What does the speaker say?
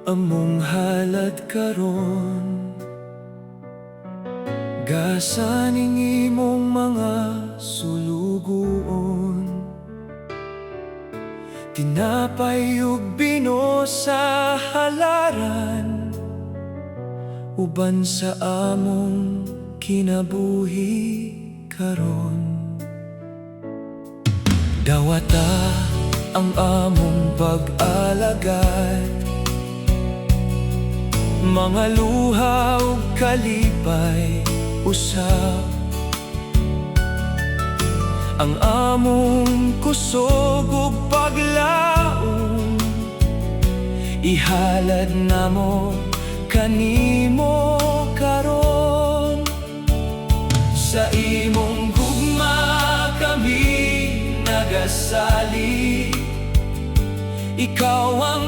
among halad karon. Gasa ning imong mga sulugoon, tinapay ug bino sa halaran, uban sa among kinabuhi karon. Dawata ang among pag-alagad, mga luha ug kalipay usab. Ang among kusog ug paglaom, ihalad namo kanimo karon. Sa imong gugma kami nagasali, ikaw ang